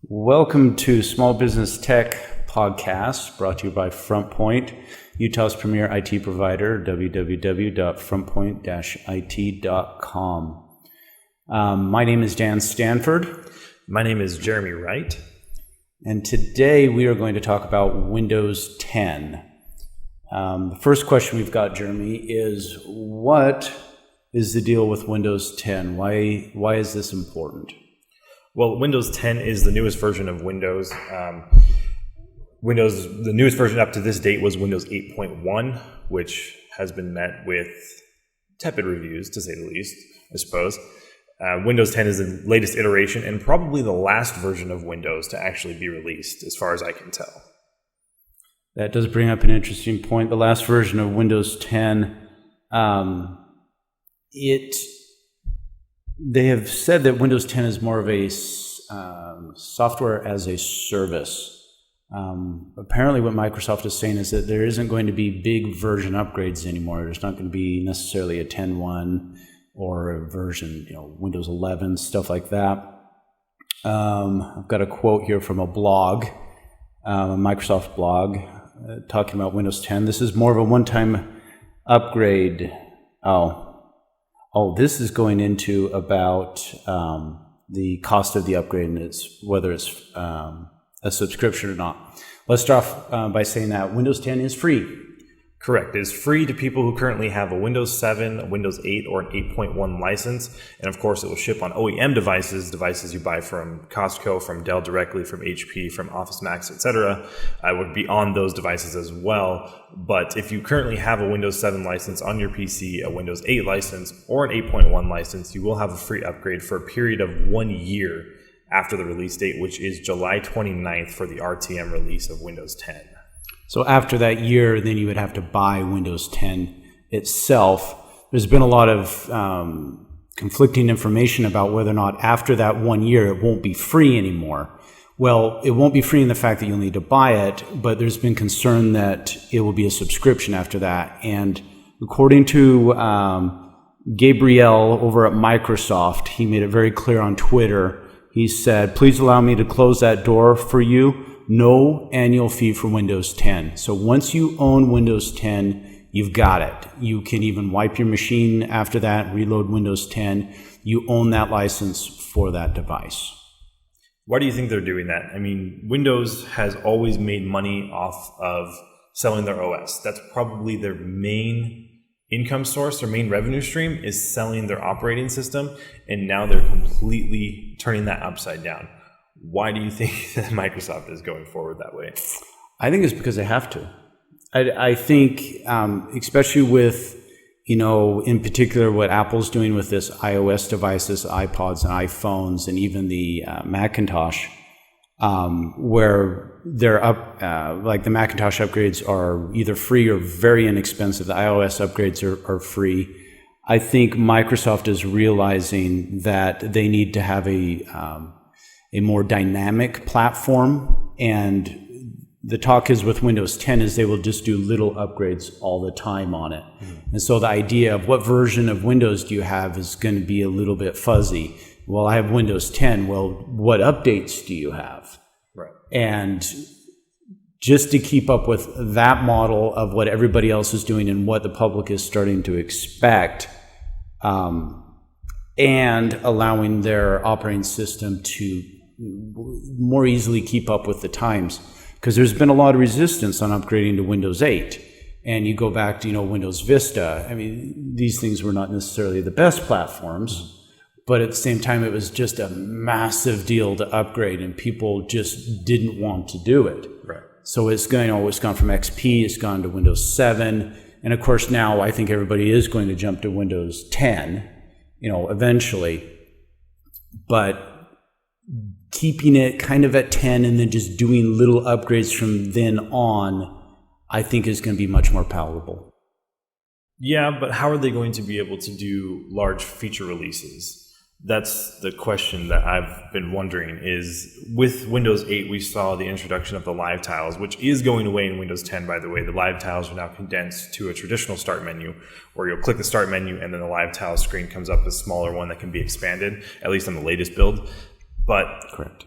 Welcome to Small Business Tech Podcast, brought to you by Frontpoint, Utah's premier IT provider, www.frontpoint-it.com. My name is Dan Stanford. My name is Jeremy Wright. And today we are going to talk about Windows 10. The first question we've got, Jeremy, is what is the deal with Windows 10? Why is this important? Well, Windows 10 is the newest version of Windows. The newest version up to this date was Windows 8.1, which has been met with tepid reviews, to say the least, I suppose. Windows 10 is the latest iteration and probably the last version of Windows to actually be released, as far as I can tell. That does bring up an interesting point. The last version of Windows 10, they have said that Windows 10 is more of a software as a service. Apparently what Microsoft is saying is that there isn't going to be big version upgrades anymore. There's not going to be necessarily a 10.1 or a version, Windows 11, stuff like that. I've got a quote here from a blog, a Microsoft blog, talking about Windows 10. This is more of a one-time upgrade. This is going into about the cost of the upgrade and whether it's a subscription or not. Let's start off by saying that Windows 10 is free. Correct. It is free to people who currently have a Windows 7, a Windows 8, or an 8.1 license. And of course, it will ship on OEM devices you buy from Costco, from Dell directly, from HP, from Office Max, etc. I would be on those devices as well. But if you currently have a Windows 7 license on your PC, a Windows 8 license, or an 8.1 license, you will have a free upgrade for a period of 1 year after the release date, which is July 29th for the RTM release of Windows 10. So after that year, then you would have to buy Windows 10 itself. There's been a lot of conflicting information about whether or not after that 1 year it won't be free anymore. Well, it won't be free in the fact that you'll need to buy it, but there's been concern that it will be a subscription after that. And according to Gabriel over at Microsoft, he made it very clear on Twitter. He said, "Please allow me to close that door for you. No annual fee for Windows 10. So once you own Windows 10, you've got it. You can even wipe your machine after that, reload Windows 10. You own that license for that device." Why do you think they're doing that? I mean, Windows has always made money off of selling their OS. That's probably their main income source, their main revenue stream is selling their operating system. And now they're completely turning that upside down. Why do you think that Microsoft is going forward that way? I think it's because they have to. I think, especially with, in particular what Apple's doing with this iOS devices, iPods and iPhones, and even the Macintosh, where they're up, like the Macintosh upgrades are either free or very inexpensive. The iOS upgrades are free. I think Microsoft is realizing that they need to have a more dynamic platform, and the talk is with Windows 10 is they will just do little upgrades all the time on it. Mm-hmm. And so the idea of what version of Windows do you have is going to be a little bit fuzzy. Well, I have Windows 10. Well, what updates do you have? Right. And just to keep up with that model of what everybody else is doing and what the public is starting to expect, and allowing their operating system to more easily keep up with the times, because there's been a lot of resistance on upgrading to Windows 8. And you go back to, Windows Vista. I mean, these things were not necessarily the best platforms, but at the same time, it was just a massive deal to upgrade, and people just didn't want to do it. Right. So it's gone from XP, it's gone to Windows 7. And of course, now I think everybody is going to jump to Windows 10, eventually. But keeping it kind of at 10 and then just doing little upgrades from then on, I think is going to be much more palatable. Yeah, but how are they going to be able to do large feature releases? That's the question that I've been wondering is, with Windows 8, we saw the introduction of the live tiles, which is going away in Windows 10, by the way. The live tiles are now condensed to a traditional start menu, where you'll click the start menu and then the live tile screen comes up, a smaller one that can be expanded, at least on the latest build. But Correct.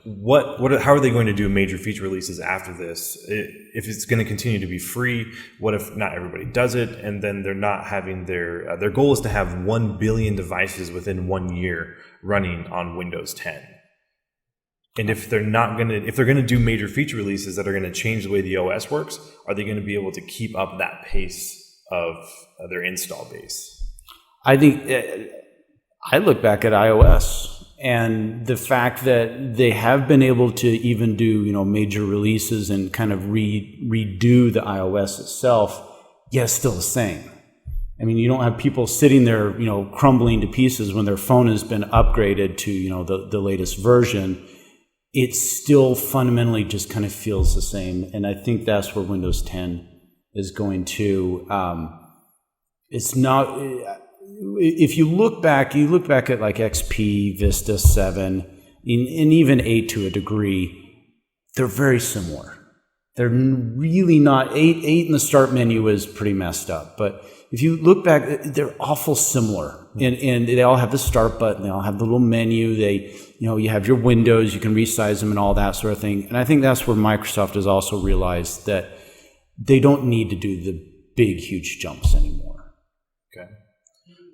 How are they going to do major feature releases after this? If it's going to continue to be free, what if not everybody does it? And then they're not having their goal is to have 1 billion devices within 1 year running on Windows 10. And if they're going to do major feature releases that are going to change the way the OS works, are they going to be able to keep up that pace of their install base? I think I look back at iOS and the fact that they have been able to even do, major releases and kind of redo the iOS itself, it's still the same. I mean, you don't have people sitting there, crumbling to pieces when their phone has been upgraded to, the latest version. It still fundamentally just kind of feels the same. And I think that's where Windows 10 is going to, it's not, if you look back at like XP, Vista 7, and even 8 to a degree, they're very similar. They're really not, 8 in the start menu is pretty messed up. But if you look back, they're awful similar. And they all have the start button, they all have the little menu, you have your windows, you can resize them and all that sort of thing. And I think that's where Microsoft has also realized that they don't need to do the big, huge jumps anymore. Okay.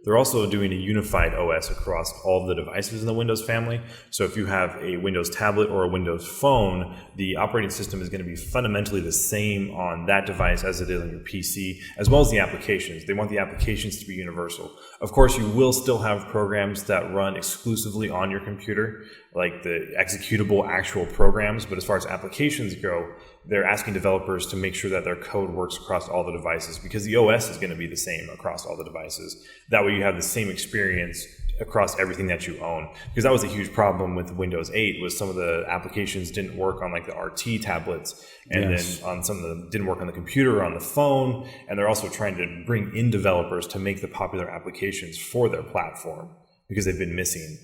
They're also doing a unified OS across all the devices in the Windows family. So if you have a Windows tablet or a Windows phone, the operating system is going to be fundamentally the same on that device as it is on your PC, as well as the applications. They want the applications to be universal. Of course, you will still have programs that run exclusively on your computer, like the executable actual programs. But as far as applications go, they're asking developers to make sure that their code works across all the devices because the OS is going to be the same across all the devices. That way you have the same experience across everything that you own. Because that was a huge problem with Windows 8 was some of the applications didn't work on like the RT tablets and then on some of them didn't work on the computer or on the phone. And they're also trying to bring in developers to make the popular applications for their platform because they've been missing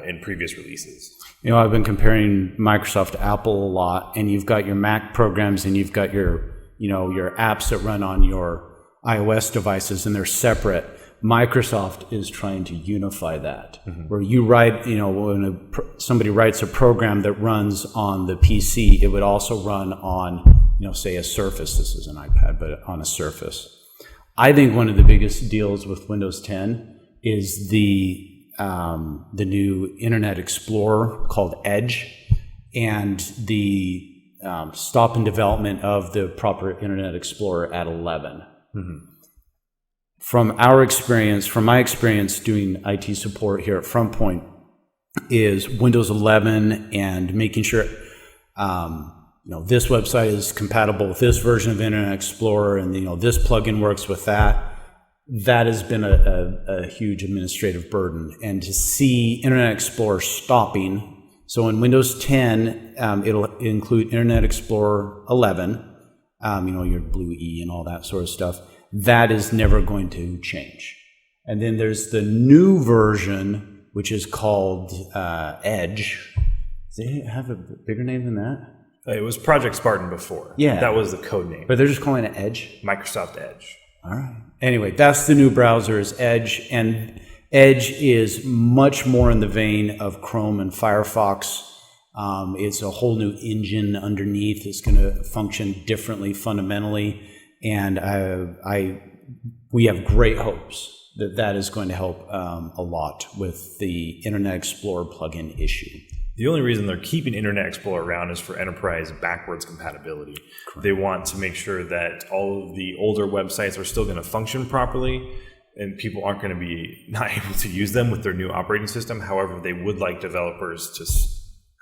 in previous releases. I've been comparing Microsoft to Apple a lot, and you've got your Mac programs and you've got your apps that run on your iOS devices, and they're separate. Microsoft is trying to unify that, where you write, when somebody writes a program that runs on the PC, it would also run on, say a Surface. This is an iPad, but on a Surface. I think one of the biggest deals with Windows 10 is the new Internet Explorer called Edge, and the stop in development of the proper Internet Explorer at 11. From my experience doing IT support here at Frontpoint, is Windows 11 and making sure this website is compatible with this version of Internet Explorer, and this plugin works with that. That has been a huge administrative burden. And to see Internet Explorer stopping, so in Windows 10, it'll include Internet Explorer 11, your Blue E and all that sort of stuff. That is never going to change. And then there's the new version, which is called Edge. Does it have a bigger name than that? It was Project Spartan before. Yeah. That was the code name. But they're just calling it Edge? Microsoft Edge. All right. Anyway, that's the new browser is Edge, and Edge is much more in the vein of Chrome and Firefox. It's a whole new engine underneath. It's going to function differently fundamentally, and we have great hopes that is going to help a lot with the Internet Explorer plugin issue. The only reason they're keeping Internet Explorer around is for enterprise backwards compatibility. Correct. They want to make sure that all of the older websites are still going to function properly and people aren't going to be not able to use them with their new operating system. However, they would like developers to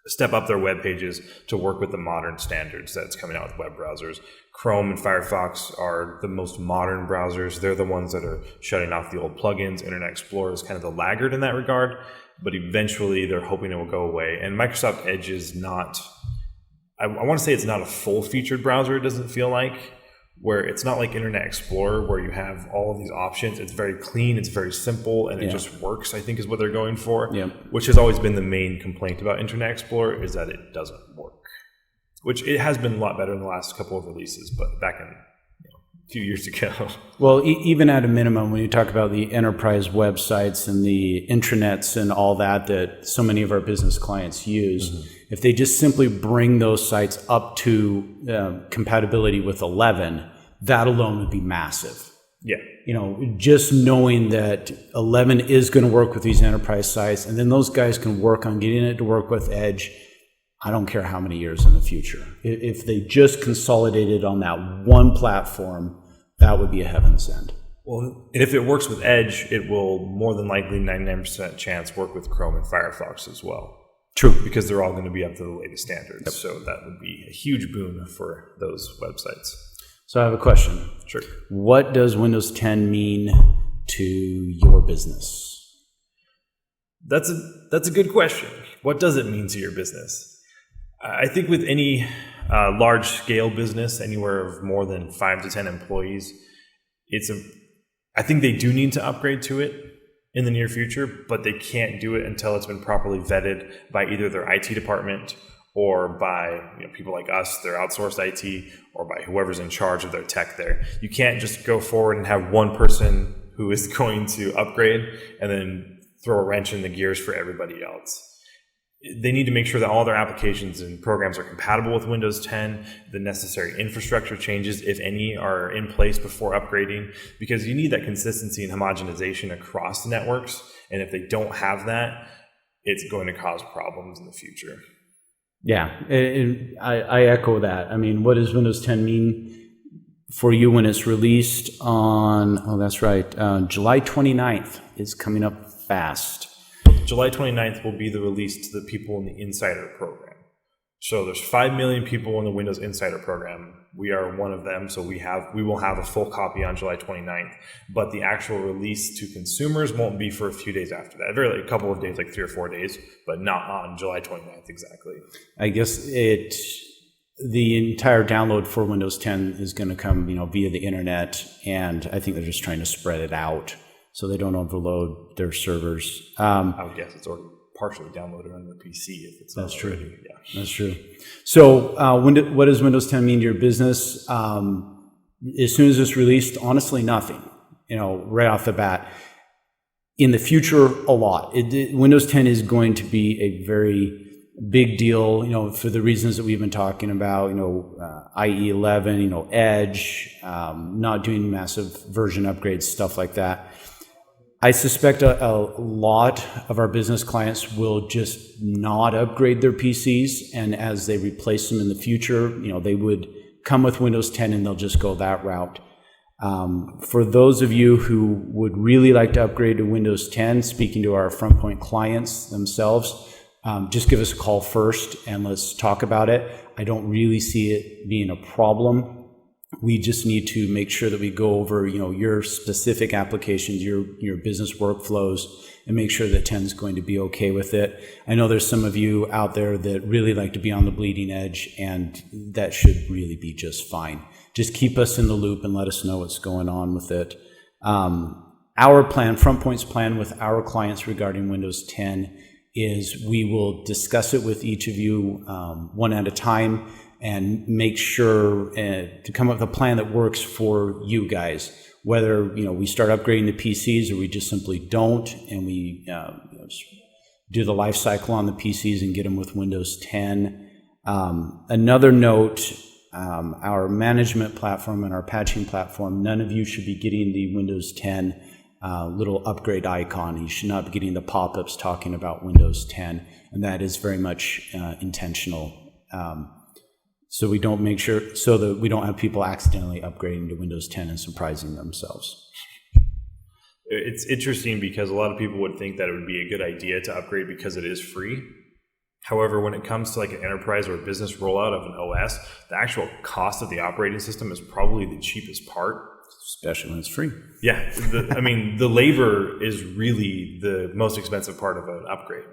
step up their web pages to work with the modern standards that's coming out with web browsers. Chrome and Firefox are the most modern browsers. They're the ones that are shutting off the old plugins. Internet Explorer is kind of the laggard in that regard. But eventually they're hoping it will go away. And Microsoft Edge is not, I want to say it's not a full-featured browser, it doesn't feel like, where it's not like Internet Explorer where you have all of these options. It's very clean, it's very simple, and it just works, I think is what they're going for, which has always been the main complaint about Internet Explorer is that it doesn't work, which it has been a lot better in the last couple of releases, but back in few years ago. Well, even at a minimum, when you talk about the enterprise websites and the intranets and all that that so many of our business clients use, if they just simply bring those sites up to compatibility with 11, that alone would be massive. Yeah. Just knowing that 11 is going to work with these enterprise sites, and then those guys can work on getting it to work with Edge. I don't care how many years in the future. If they just consolidated on that one platform, that would be a heaven send. Well, and if it works with Edge, it will more than likely 99% chance work with Chrome and Firefox as well. True. Because they're all going to be up to the latest standards. Yep. So that would be a huge boon for those websites. So I have a question. Sure. What does Windows 10 mean to your business? That's a good question. What does it mean to your business? I think with any large-scale business, anywhere of more than 5 to 10 employees, I think they do need to upgrade to it in the near future, but they can't do it until it's been properly vetted by either their IT department or by people like us, their outsourced IT, or by whoever's in charge of their tech there. You can't just go forward and have one person who is going to upgrade and then throw a wrench in the gears for everybody else. They need to make sure that all their applications and programs are compatible with Windows 10, the necessary infrastructure changes, if any, are in place before upgrading, because you need that consistency and homogenization across the networks. And if they don't have that, it's going to cause problems in the future. Yeah, I echo that. I mean, what does Windows 10 mean for you when it's released on, July 29th? It's coming up fast. July 29th will be the release to the people in the Insider program. So there's 5 million people in the Windows Insider program. We are one of them, so we will have a full copy on July 29th. But the actual release to consumers won't be for a few days after that. A couple of days, like 3 or 4 days, but not on July 29th exactly. I guess the entire download for Windows 10 is going to come, via the internet, and I think they're just trying to spread it out so they don't overload their servers. I would guess it's already partially downloaded on your PC if it's not. That's true. Already. Yeah, that's true. So, what does Windows 10 mean to your business? As soon as it's released, honestly, nothing. Right off the bat. In the future, a lot. Windows 10 is going to be a very big deal. For the reasons that we've been talking about. IE 11. Edge, not doing massive version upgrades, stuff like that. I suspect a lot of our business clients will just not upgrade their PCs, and as they replace them in the future, they would come with Windows 10 and they'll just go that route. For those of you who would really like to upgrade to Windows 10, speaking to our Frontpoint clients themselves, just give us a call first and let's talk about it. I don't really see it being a problem. We just need to make sure that we go over, your specific applications, your business workflows, and make sure that 10 is going to be okay with it. I know there's some of you out there that really like to be on the bleeding edge, and that should really be just fine. Just keep us in the loop and let us know what's going on with it. Our plan, Frontpoint's plan with our clients regarding Windows 10 is we will discuss it with each of you one at a time, and make sure to come up with a plan that works for you guys. Whether we start upgrading the PCs or we just simply don't, and we do the life cycle on the PCs and get them with Windows 10. Another note: our management platform and our patching platform. None of you should be getting the Windows 10 little upgrade icon. You should not be getting the pop-ups talking about Windows 10, and that is very much intentional. So that we don't have people accidentally upgrading to Windows 10 and surprising themselves. It's interesting because a lot of people would think that it would be a good idea to upgrade because it is free. However, when it comes to like an enterprise or a business rollout of an OS, the actual cost of the operating system is probably the cheapest part. Especially when it's free. Yeah. The labor is really the most expensive part of an upgrade.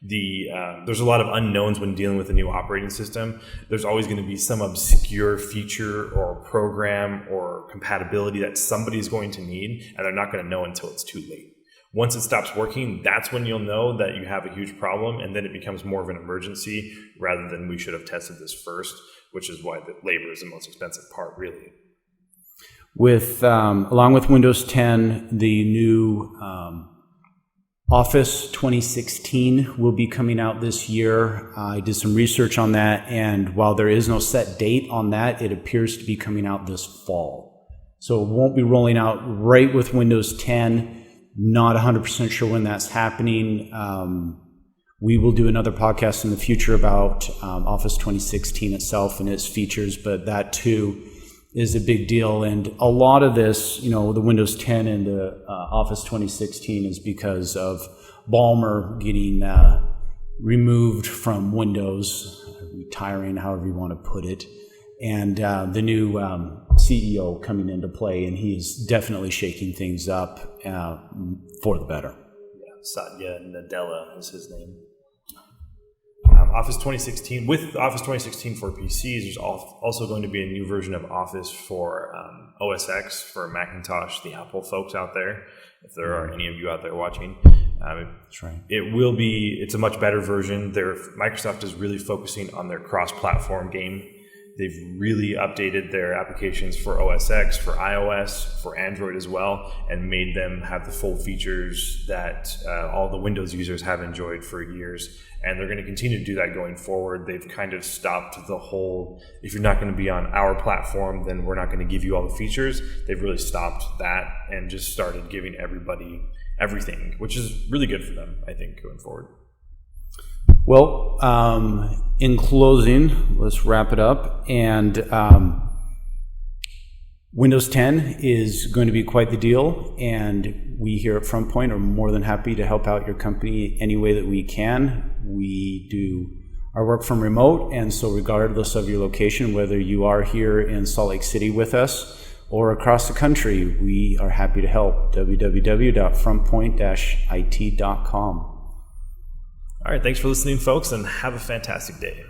There's a lot of unknowns when dealing with a new operating system. There's always going to be some obscure feature or program or compatibility that somebody's going to need, and they're not going to know until it's too late. Once it stops working, that's when you'll know that you have a huge problem, and then it becomes more of an emergency rather than we should have tested this first, which is why the labor is the most expensive part, really. Along with Windows 10, the new Office 2016 will be coming out this year. I did some research on that, and while there is no set date on that, it appears to be coming out this fall. So it won't be rolling out right with Windows 10. Not 100% sure when that's happening. We will do another podcast in the future about Office 2016 itself and its features, but that too is a big deal. And a lot of this, the Windows 10 and the Office 2016 is because of Ballmer getting removed from Windows, retiring, however you want to put it, and the new CEO coming into play, and he's definitely shaking things up for the better. Yeah, Satya Nadella is his name. Office 2016, with Office 2016 for PCs, there's also going to be a new version of Office for OS X, for Macintosh, the Apple folks out there, if there are any of you out there watching. That's right. It's a much better version. Microsoft is really focusing on their cross-platform game. They've really updated their applications for OS X, for iOS, for Android as well, and made them have the full features that all the Windows users have enjoyed for years. And they're going to continue to do that going forward. They've kind of stopped the whole, if you're not going to be on our platform, then we're not going to give you all the features. They've really stopped that and just started giving everybody everything, which is really good for them, I think, going forward. Well, in closing, let's wrap it up. And Windows 10 is going to be quite the deal, and we here at Frontpoint are more than happy to help out your company any way that we can. We do our work from remote, and so regardless of your location, whether you are here in Salt Lake City with us or across the country, we are happy to help. www.frontpoint-it.com. All right, thanks for listening, folks, and have a fantastic day.